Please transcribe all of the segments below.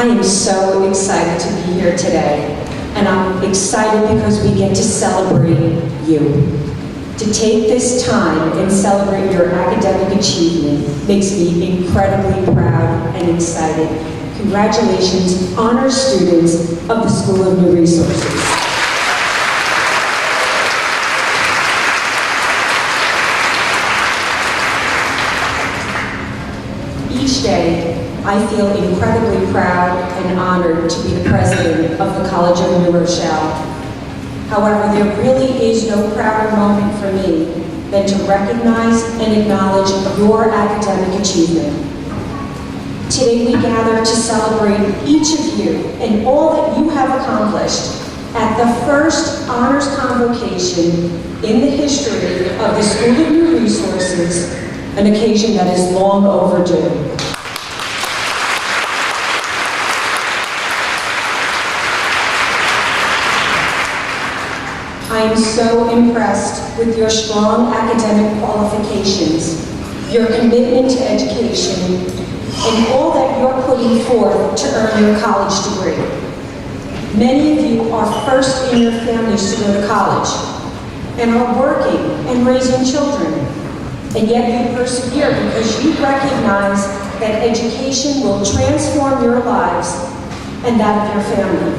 I am so excited to be here today, and I'm excited because we get to celebrate you. To take this time and celebrate your academic achievement makes me incredibly proud and excited. Congratulations, honors students of the School of New Resources. Each day, I feel incredibly proud and honored to be the president of the College of New Rochelle. However, there really is no prouder moment for me than to recognize and acknowledge your academic achievement. Today we gather to celebrate each of you and all that you have accomplished at the first Honors Convocation in the history of the School of New Resources, an occasion that is long overdue. I am so impressed with your strong academic qualifications, your commitment to education, and all that you're putting forth to earn your college degree. Many of you are first in your families to go to college and are working and raising children, and yet you persevere because you recognize that education will transform your lives and that of your family.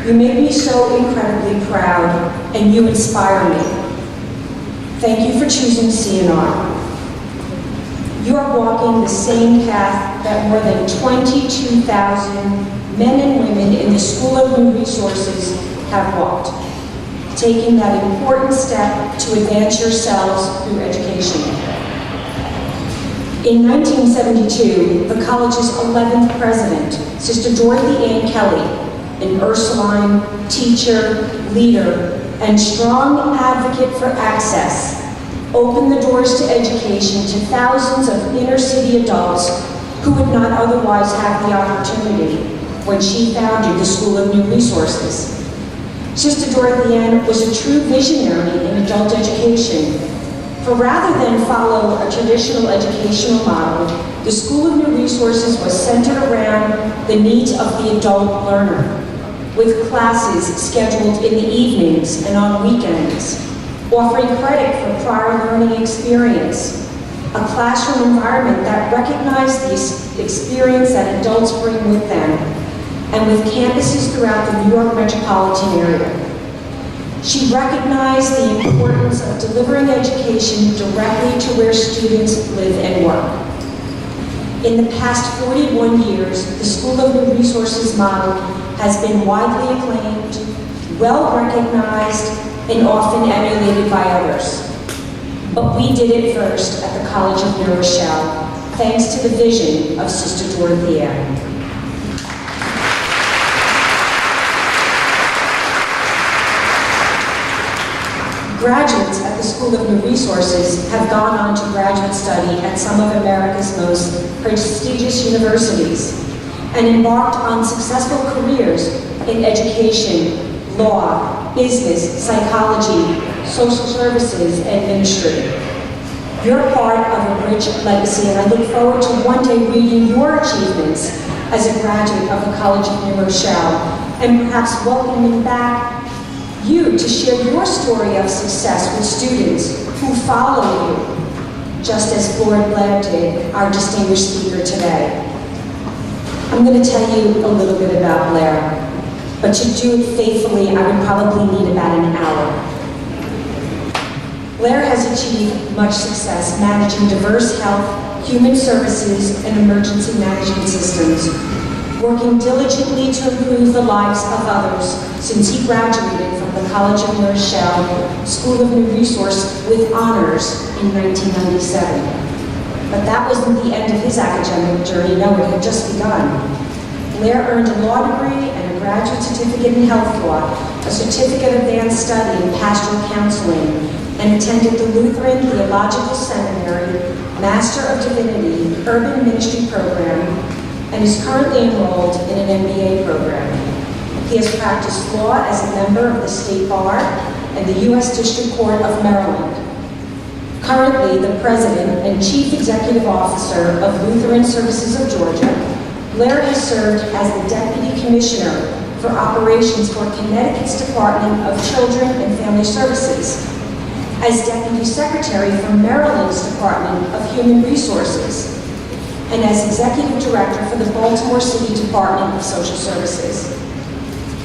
You make me so incredibly proud, and you inspire me. Thank you for choosing CNR. You are walking the same path that more than 22,000 men and women in the School of New Resources have walked, taking that important step to advance yourselves through education. In 1972, the college's 11th president, Sister Dorothy Ann Kelly, an Ursuline teacher, leader, and strong advocate for access, opened the doors to education to thousands of inner-city adults who would not otherwise have the opportunity when she founded the School of New Resources. Sister Dorothy Ann was a true visionary in adult education, for rather than follow a traditional educational model, the School of New Resources was centered around the needs of the adult learner, with classes scheduled in the evenings and on weekends, offering credit for prior learning experience, a classroom environment that recognized the experience that adults bring with them, and with campuses throughout the New York metropolitan area. She recognized the importance of delivering education directly to where students live and work. In the past 41 years, the School of New Resources model has been widely acclaimed, well recognized, and often emulated by others. But we did it first at the College of New Rochelle, thanks to the vision of Sister Dorothy Ann. Graduates at the School of New Resources have gone on to graduate study at some of America's most prestigious universities and embarked on successful careers in education, law, business, psychology, social services, and ministry. You're part of a rich legacy, and I look forward to one day reading your achievements as a graduate of the College of New Rochelle, and perhaps welcoming back you to share your story of success with students who follow you, just as Floyd Blair did, our distinguished speaker today. I'm going to tell you a little bit about Blair, but to do it faithfully, I would probably need about an hour. Blair has achieved much success managing diverse health, human services, and emergency management systems, working diligently to improve the lives of others since he graduated from the College of New Rochelle School of New Resource with honors in 1997. But that wasn't the end of his academic journey. No, it had just begun. Blair earned a law degree and a graduate certificate in health law, a certificate of advanced study in pastoral counseling, and attended the Lutheran Theological Seminary Master of Divinity Urban Ministry program, and is currently enrolled in an MBA program. He has practiced law as a member of the State Bar and the U.S. District Court of Maryland. Currently the President and Chief Executive Officer of Lutheran Services of Georgia, Blair has served as the Deputy Commissioner for Operations for Connecticut's Department of Children and Family Services, as Deputy Secretary for Maryland's Department of Human Resources, and as Executive Director for the Baltimore City Department of Social Services.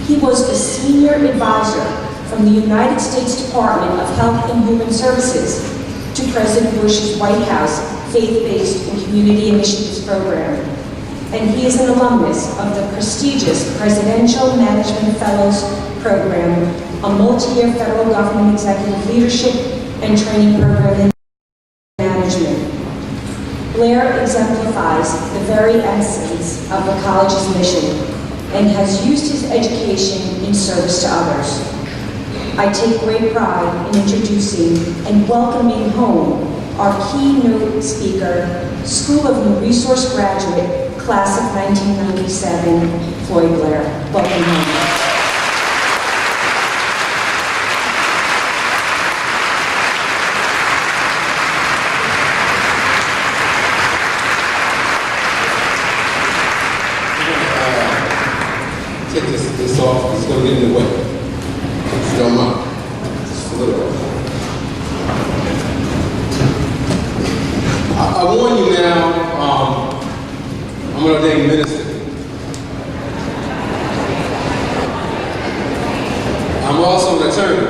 He was a Senior Advisor from the United States Department of Health and Human Services to President Bush's White House Faith-Based and Community Initiatives Program. And he is an alumnus of the prestigious Presidential Management Fellows Program, a multi-year federal government executive leadership and training program in management. Blair exemplifies the very essence of the college's mission and has used his education in service to others. I take great pride in introducing and welcoming home our keynote speaker, School of New Resource graduate, class of 1997, Floyd Blair. Welcome home. Take this off, it's going to get in the way. If you don't mind. Just a little bit. I warn you now, I'm an ordained minister. I'm also an attorney.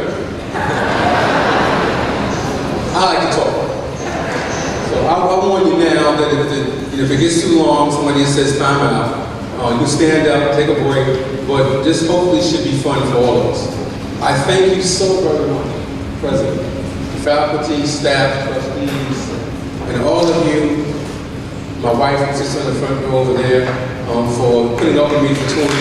I like to talk. So I warn you now that if it gets too long, somebody says time out, you stand up, take a break, but this hopefully should be fun for all of us. I thank you so very much, President, faculty, staff, trustees, and all of you, my wife who sits on the front row over there, for putting up with me for 20 years.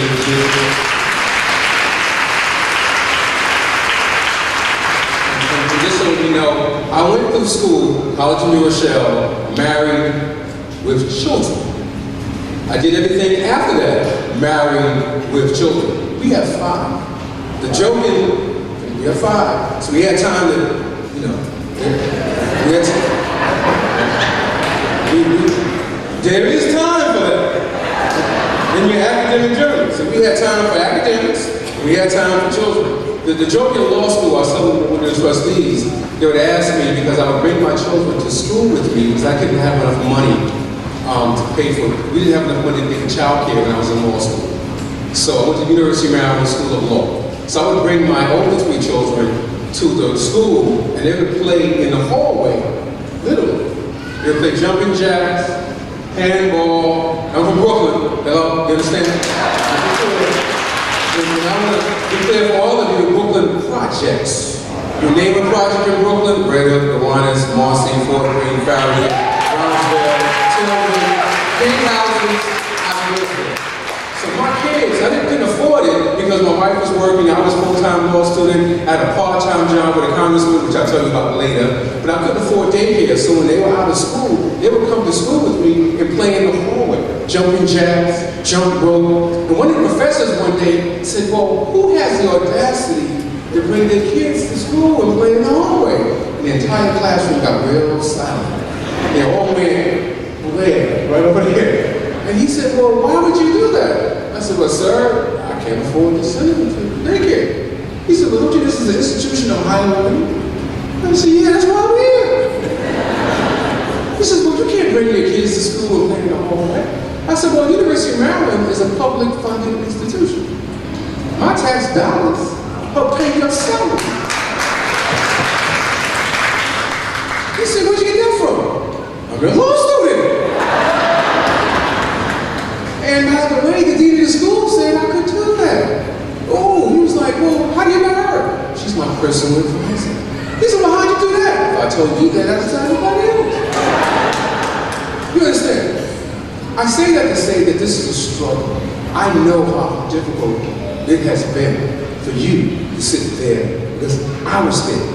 And just so you know, I went through school, College of New Rochelle, married with children. I did everything after that, married with children. We have 5. The joking, we have 5. So we had time to, we had time. There is time for that in your academic journey. So we had time for academics, we had time for children. The joke in law school, I was telling one of the trustees, they would ask me because I would bring my children to school with me because I couldn't have enough money to pay for it. We didn't have enough money to pay for child care when I was in law school. So I went to the University of Maryland School of Law. So I would bring my older 3 children to the school and they would play in the hallway, literally. They would play jumping jacks, handball. I'm from Brooklyn, hello, you understand? And I want to declare for all of you Brooklyn projects. You name a project in Brooklyn, Red Hook, Honors, Marcy, Fort Greene, Farragut, Brownsville, big houses, I lived there. So my kids, I couldn't afford it because my wife was working, I was a full-time law student, I had a part-time job with a congressman, which I'll tell you about later, but I couldn't afford daycare, so when they were out of school, they would come to school with me and play in the hallway, jumping jacks, jump rope. And one of the professors one day said, well, who has the audacity to bring their kids to school and play in the hallway? And the entire classroom got real silent. They all went, Blair, right over here. And he said, well, why would you do that? I said, well, sir, I can't afford to send them to daycare. He said, well, don't you, this is an institution of high learning? I said, yeah, that's why we're here. He said, well, you can't bring your kids to school and play in the hallway. I said, well, University of Maryland is a public funded institution. My tax dollars help pay your salary. He said, where'd you get that from? I'm a law student. And by the way, the dean of the school said I could do that. Oh, he was like, well, how do you know her? She's my personal advisor. He said, well, how'd you do that? If I told you that, I'd tell everybody else. You understand? I say that to say that this is a struggle. I know how difficult it has been for you to sit there because I was there.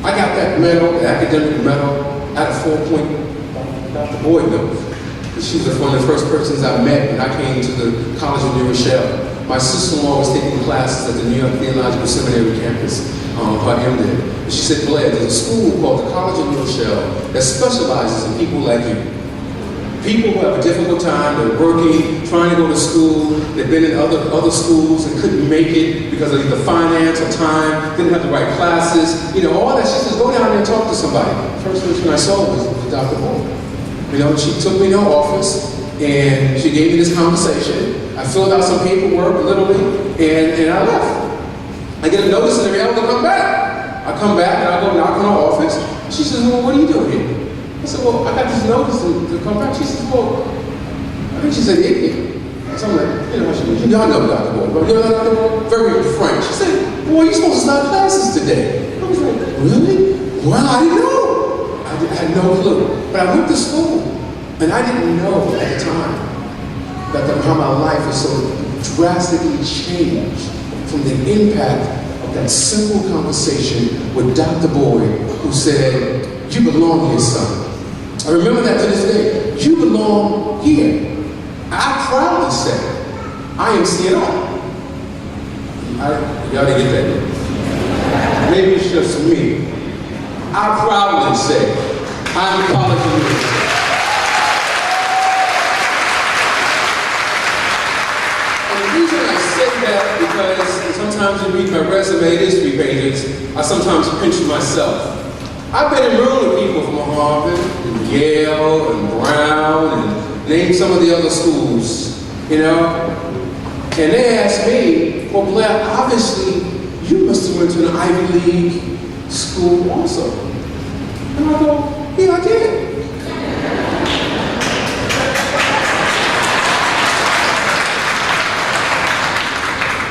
I got that medal, the academic medal, at a 4-point, Dr. Boyd knows. She was one of the first persons I met when I came to the College of New Rochelle. My sister-in-law was taking classes at the New York Theological Seminary campus, by him there. She said, Blair, there's a school called the College of New Rochelle that specializes in people like you. People who have a difficult time, they're working, trying to go to school, they've been in other schools and couldn't make it because of either finance or time, didn't have the right classes, all that. She says, go down there and talk to somebody. First person I saw was Dr. Moore. She took me to her office and she gave me this conversation. I filled out some paperwork, literally, and I left. I get a notice in the mail to come back. I come back and I go knock on her office. She says, well, what are you doing here? I said, well, I got this notice to come back. She says, well, I think she said idiot. So I'm like, y'all know Dr. Moore, but very French. She said, boy, you're supposed to start classes today. I was like, really? Well, I didn't know. I had no clue. But I went to school, and I didn't know at the time how my life was so drastically changed from the impact of that simple conversation with Dr. Boyd, who said, you belong here, son. I remember that to this day. You belong here. I proudly say, I am CNR. Y'all didn't get that. Maybe it's just me. I proudly say, I'm a college university. And the reason I say that because sometimes you read my resume, history pages, I sometimes pinch myself. I've been in room with people from Harvard, and Yale, and Brown, and name some of the other schools, And they asked me, well, Blair, obviously, you must have went to an Ivy League school also. And I go, yeah, I did.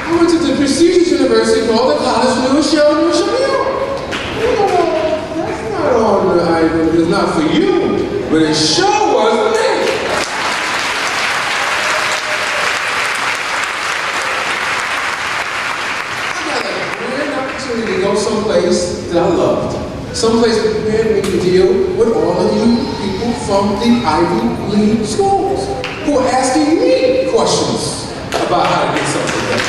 I went to the prestigious university called the College of Rochelle. It's not for you, but it sure was for me. I got a grand opportunity to go someplace that I loved. Someplace that prepared me to deal with all of you people from the Ivy League schools who are asking me questions about how to get something done.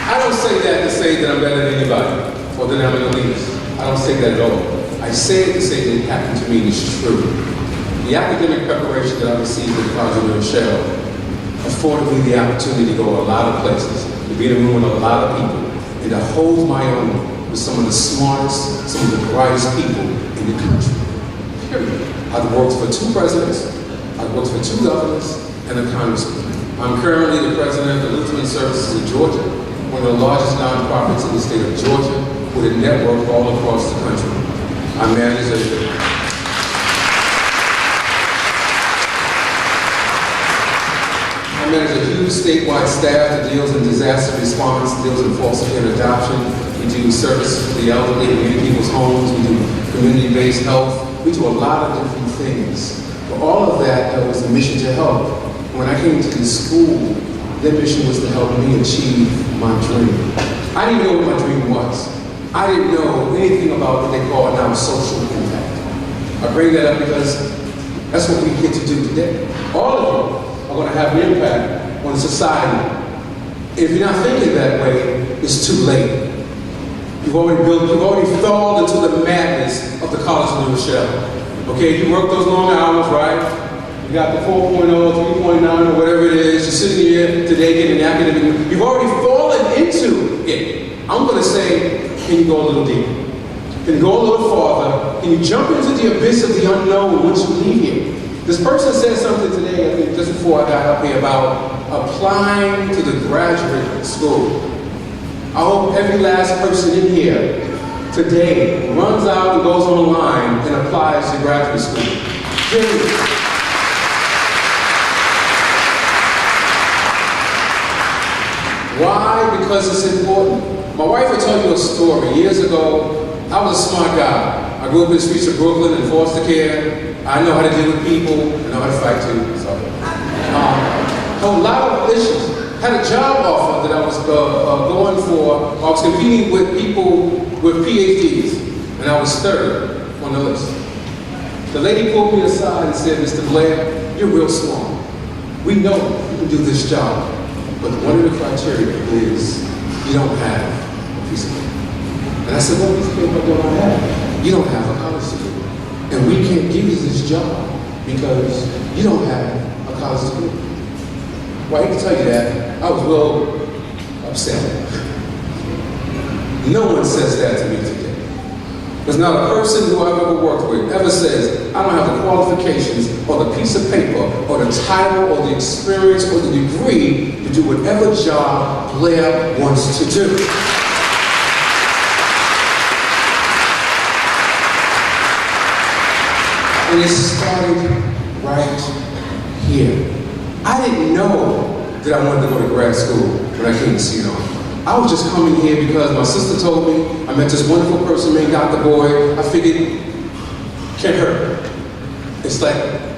I don't say that to say that I'm better than anybody or that I'm an elitist. I don't say that at all. I say it to say that it happened to me and it's true. The academic preparation that I received at the College of Rochelle afforded me the opportunity to go a lot of places, to be in a room with a lot of people, and to hold my own with some of the smartest, some of the brightest people in the country. Period. I've worked for 2 presidents, I've worked for 2 governors, and a congressman. I'm currently the president of the Lutheran Services of Georgia, one of the largest nonprofits in the state of Georgia, with a network all across the country. I manage a huge statewide staff that deals in disaster response, deals in foster care and adoption. We do service for the elderly, we do people's homes, we do community-based health. We do a lot of different things. But all of that was the mission to help. When I came to this school, their mission was to help me achieve my dream. I didn't know what my dream was. I didn't know anything about what they call now social impact. I bring that up because that's what we get to do today. All of you are going to have an impact on society. If you're not thinking that way, it's too late. You've already fallen into the madness of the College of Rochelle. Okay, you work those long hours, right? You got the 4.0, 3.9, or whatever it is. You're sitting here today getting an academic. You've already fallen into it. I'm going to say, can you go a little deeper? Can you go a little farther? Can you jump into the abyss of the unknown once you leave here? This person said something today, I think just before I got up here, about applying to the graduate school. I hope every last person in here today runs out and goes online and applies to graduate school. Period. Why? Because it's important. My wife will tell you a story. Years ago, I was a smart guy. I grew up in the streets of Brooklyn in foster care. I know how to deal with people. I know how to fight too. So, a lot of issues. Had a job offer that I was going for. I was competing with people with PhDs, and I was third on the list. The lady pulled me aside and said, Mr. Blair, you're real smart. We know you can do this job. But one of the criteria is you don't have a piece of paper. And I said, what piece of paper don't I have? you don't have a college degree. And we can't give you this job because you don't have a college degree. Well, I hate to tell you that, I was real upset. No one says that to me today. There's not a person who I've ever worked with ever says, I don't have the qualifications or the piece of paper or the title or the experience or the degree to do whatever job Blair wants to do. And it started right here. I didn't know that I wanted to go to grad school when I came to Seattle. I was just coming here because my sister told me I met this wonderful person named Dr. Boyd. I figured, can't hurt. It's like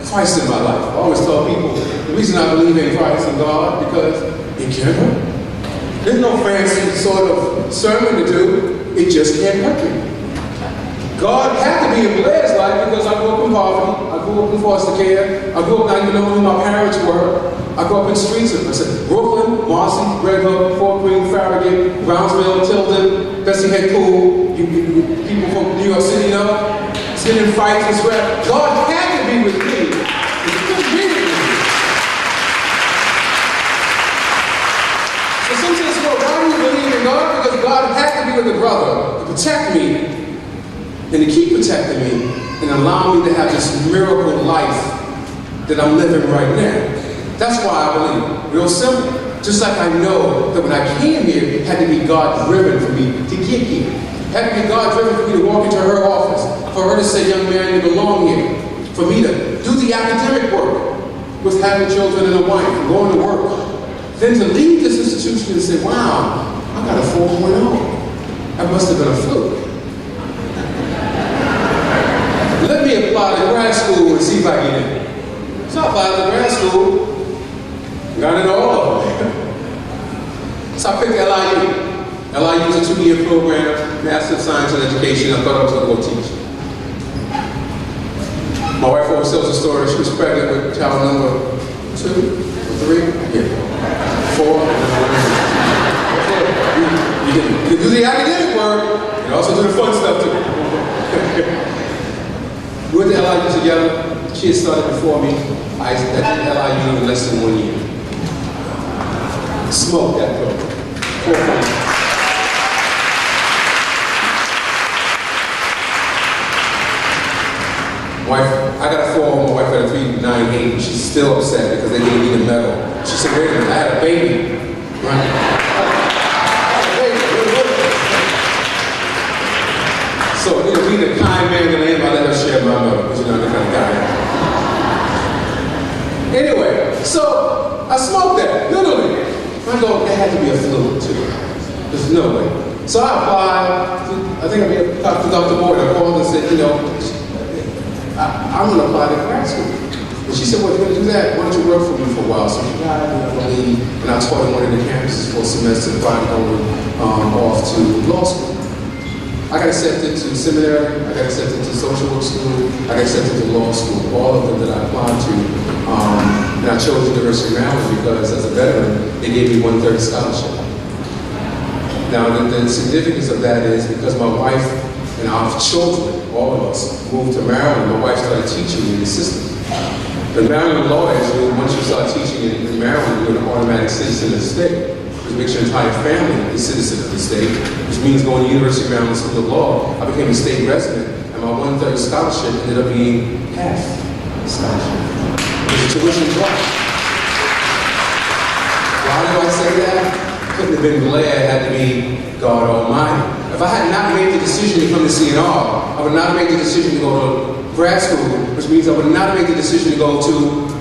Christ in my life. I always tell people, the reason I believe in Christ and God, because it can't hurt. There's no fancy sort of sermon to do. It just can't hurt me. God had to be in Blair's life because I grew up in poverty. I grew up in foster care. I grew up not even knowing who my parents were. I grew up in streets of Brooklyn, Marcy, Red Hook, Fort Greene, Farragut, Brownsville, Tilden, Bessie Head Pool. People from New York City, you know, sitting in fights and scrap. God had to be with me. He couldn't be with me. So sometimes, well, why do you believe in God? Because God had to be with a brother to protect me and to keep protecting me and allow me to have this miracle life that I'm living right now. That's why I believe. Real simple. Just like I know that when I came here, it had to be God-driven for me to get here. It had to be God-driven for me to walk into her office, for her to say, young man, you belong here. For me to do the academic work with having children and a wife, and going to work. Then to leave this institution and say, wow, I got a 4.0. That must have been a fluke. Let me apply to grad school and see if I get in. So I applied to grad school. Got into all of them. So I picked LIU. LIU is a 2-year program, Master of Science and Education. I thought I was going to go teach. My wife always tells a story. She was pregnant with child number 2 or 3? Yeah. 4. You can do the academic work, and also do the fun stuff too. We went to LIU together. She had started before me. I did LIU in less than 1 year. Smoke that program. 4 points. Wife, I got a 4, my wife got a 3.98. She's still upset because they didn't need a medal. She said, wait a minute, I had a baby. Right? So, you know, being a kind man to land, I let her share my medal, because you know, I'm the kind of guy. Anyway, so I smoked that, literally. I go, there had to be a fluke too. There's no way. So I applied, I think I talked to Dr. Boyd. I called and said, you know, I'm going to apply to grad school. And she said, well, if you're going to do that, why don't you work for me for a while? So she got me, I believe, and I taught in one of the campuses for a semester prior to going off to law school. I got accepted to seminary, I got accepted to social work school, I got accepted to law school, all of them that I applied to. And I chose the University of Maryland because as a veteran, they gave me 1/3 scholarship. Now the significance of that is because my wife and our children, all of us, moved to Maryland, my wife started teaching in the system. The Maryland law is once you start teaching in Maryland, you're an automatic citizen of the state. Which makes your entire family a citizen of the state, which means going to the University of Maryland School of Law, I became a state resident, and my 1/3 scholarship ended up being half scholarship. It was a tuition drop. Why do I say that? Couldn't have been Blair, it had to be God Almighty. If I had not made the decision to come to CNR, I would not have made the decision to go to grad school, which means I would not have made the decision to go to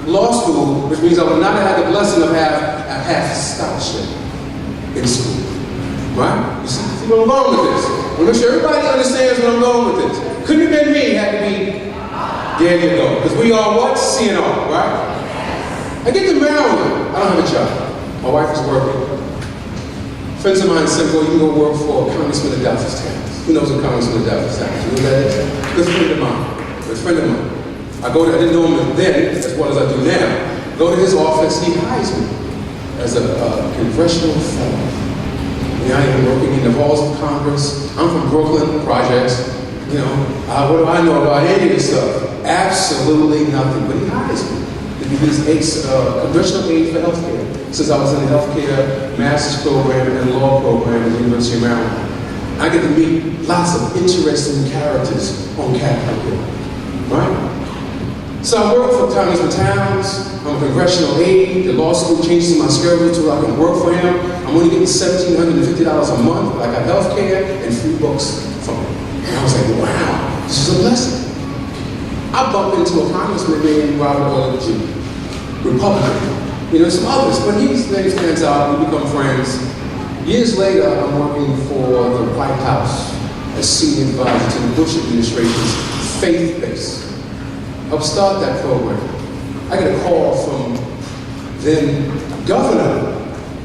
law school, which means I would not have had the blessing of half scholarship in school. Right? You see where I'm going with this. I want to make sure everybody understands where I'm going with this. Couldn't have been me, it had to be, there you go. Because we are what? CNR, right? I get to Maryland, I don't have a job. My wife is working. Friends of mine said, well, you can go work for Congressman of Dallas Towns. Who knows what Congressman of Dallas Towns? You know who that is? Good friend of mine. Good friend of mine. I didn't know him then as well as I do now. Go to his office, he hires me as a congressional fellow. Yeah, I am working in the halls of Congress. I'm from Brooklyn, projects. What do I know about any of this stuff? Absolutely nothing. But he hires me to be his congressional aide for healthcare. Since I was in the healthcare master's program and law program at the University of Maryland, I get to meet lots of interesting characters on Capitol Hill, right? So I work for Congressman Towns. I'm a congressional aide. The law school changes my schedule so I can work for him. I'm only getting $1,750 a month, but I got health care and free books from him. And I was like, wow, this is a blessing. I bumped into a congressman named Robert Earl Jr., Republican. Some others, but his name stands out. We become friends. Years later, I'm working for the White House as senior advisor to the Bush administration's faith base. Help start that program. I get a call from then Governor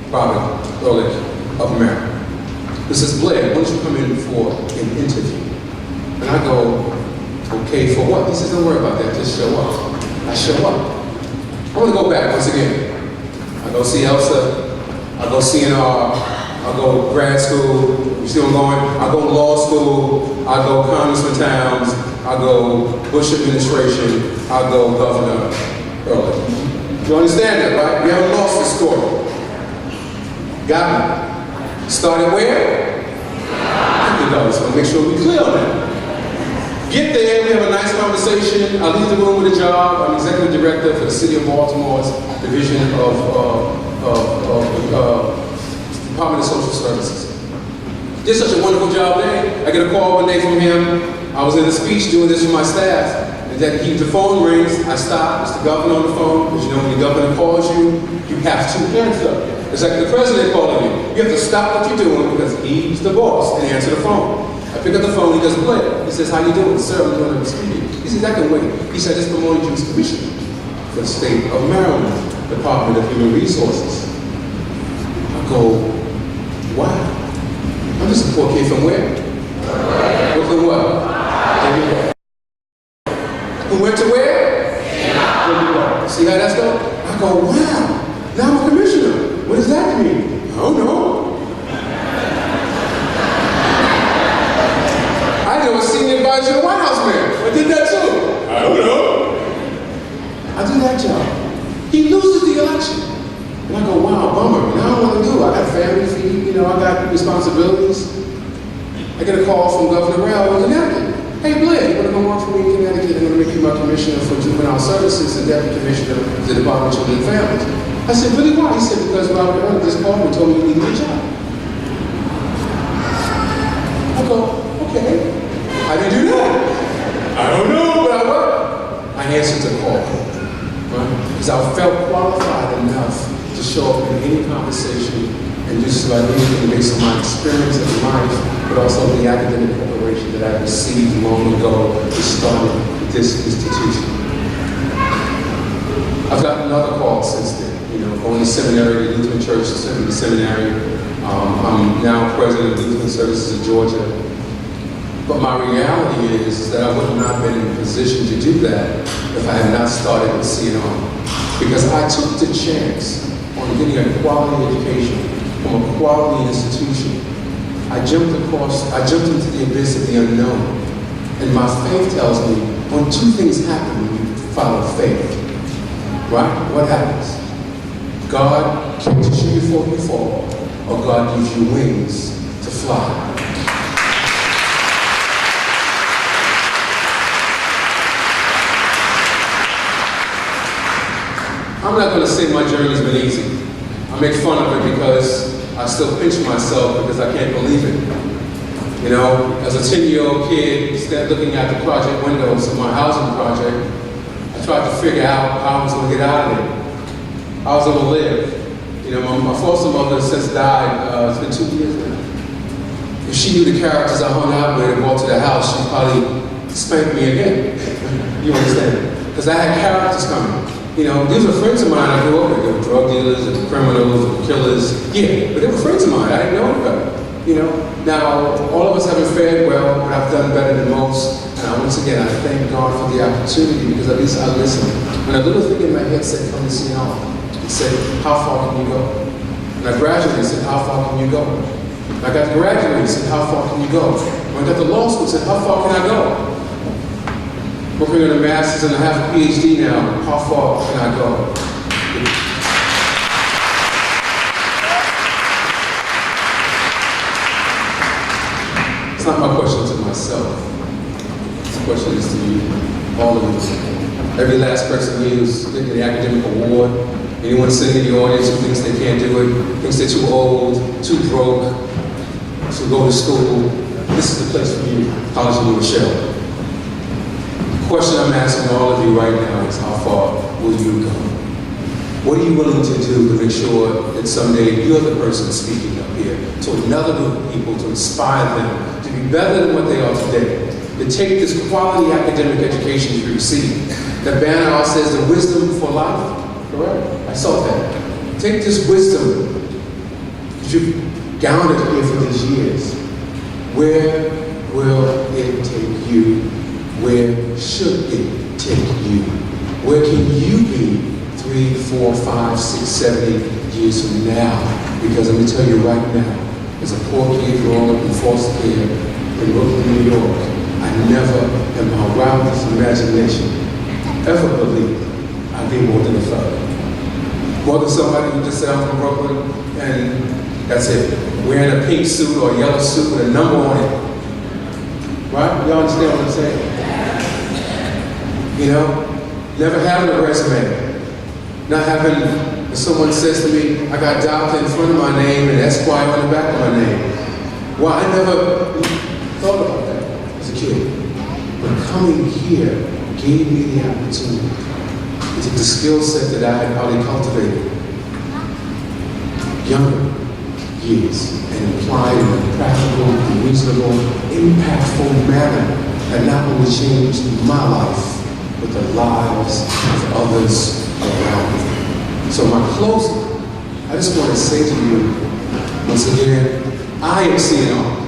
Robert Ehrlich of Maryland. This is Blair, why don't you come in for an interview? And I go, okay, for what? He says, don't worry about that, just show up. I show up. I want to go back once again. I go see Elsa, I go CNR, I go grad school, you see where I'm going? I go law school, I go Congressman Towns, I go Bush administration, I go Governor Ehrlich. You understand that, right? We haven't lost the story. Got me? Started where? I just want to make sure we're clear on that. Get there, we have a nice conversation. I leave the room with a job. I'm executive director for the City of Baltimore's Division of Department of Social Services. Did such a wonderful job there. I get a call one day from him. I was in a speech doing this for my staff. And then the phone rings, I stop, it's the governor on the phone, because when the governor calls you, you have two hands up. It's like the president calling you. You have to stop what you're doing because he's the boss and answer the phone. I pick up the phone, he goes, Blair. He says, how you doing? Sir, I'm doing a speech. He says, I can wait. He said, I just promoted you as commissioner for the state of Maryland, Department of Human Resources. I go, wow. I'm just a poor kid from where? Brooklyn what? Who went to where? See how that's going? I go, wow, now I'm a commissioner. What does that mean? I don't know. I know a senior advisor to the White House man. I did that too. I don't know. I do that job. He loses the election. And I go, wow, bummer. Now I don't want to do. I got family to feed, I got responsibilities. I get a call from Governor Rochelle in Connecticut. Hey Blair, you want to go work for me in Connecticut? I'm going to make you my commissioner for juvenile services and deputy commissioner for the Department of Children and Families. I said, really why? He said, because Robert Ehrlich just called me and told me you needed a job. I go, okay. How do you do that? I don't know, but I work. I answered the call, right? Because I felt qualified enough to show up in any conversation and just about anything based on my experience in life, but also the academic preparation that I received long ago to start this institution. I've gotten another call since then. Going to seminary, the Lutheran Church, studying the seminary. I'm now president of Lutheran Services of Georgia. But my reality is that I would not have been in a position to do that if I had not started with CNR. Because I took the chance on getting a quality education from a quality institution. I jumped into the abyss of the unknown. And my faith tells me when two things happen when you follow faith. Right? What happens? God catches you before you fall, or God gives you wings to fly. I'm not going to say my journey's been easy. I make fun of it because I still pinch myself because I can't believe it. As a 10-year-old kid, instead of looking at the project windows of my housing project, I tried to figure out how I was going to get out of there. I was going to live. My foster mother has since died. It's been 2 years now. If she knew the characters I hung out with and walked to the house, she'd probably spank me again. You understand? Because I had characters coming. These were friends of mine I grew up with. They were drug dealers, and criminals, and killers. Yeah, but they were friends of mine. I didn't know any better. Now, all of us haven't fared well, but I've done better than most. And once again, I thank God for the opportunity because at least I listened. When a little thing in my head said, come to CNR, it said, how far can you go? And I graduated and said, how far can you go? I got to graduate, said, how far can you go? When I got to law school, said, how far can I go? Working on a master's and I have a PhD now, how far can I go? It's not my question to myself. This question is to you, all of you. Every last person here who's getting the academic award, anyone sitting in the audience who thinks they can't do it, thinks they're too old, too broke, to go to school, this is the place for you, College of Rochelle. The question I'm asking all of you right now is, how far will you go? What are you willing to do to make sure that someday you're the person speaking up here to another group of people, to inspire them to be better than what they are today, to take this quality academic education you receive. The banner says the wisdom for life, correct? I saw that. Take this wisdom that you've garnered here for these years. Where will it take you? Where should it take you? Where can you be 3, 4, 5, 6, 7, 8 years from now? Because let me tell you right now, as a poor kid growing up in foster care in Brooklyn, New York, I never in my wildest imagination ever believed I'd be more than a thug. More than somebody who just said I'm from Brooklyn and that's it. Wearing a pink suit or a yellow suit with a number on it. Right? Y'all understand what I'm saying? You know, never having a resume. Not having, when someone says to me, I got doctor in front of my name and Esquire on the back of my name. Well, I never thought about that as a kid. But coming here gave me the opportunity to take the skill set that I had already cultivated younger years and applied in a practical, reasonable, impactful manner that not only changed my life, but the lives of others around me. So my closing, I just want to say to you, once again, I am seeing all.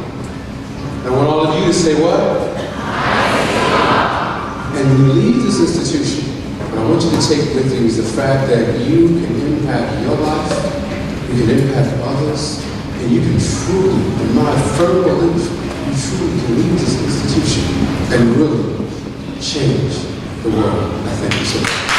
I want all of you to say what? And when you leave this institution, what I want you to take with you is the fact that you can impact your life, you can impact others, and you can truly, in my firm belief, you truly can leave this institution and really change the world. I thank you so much.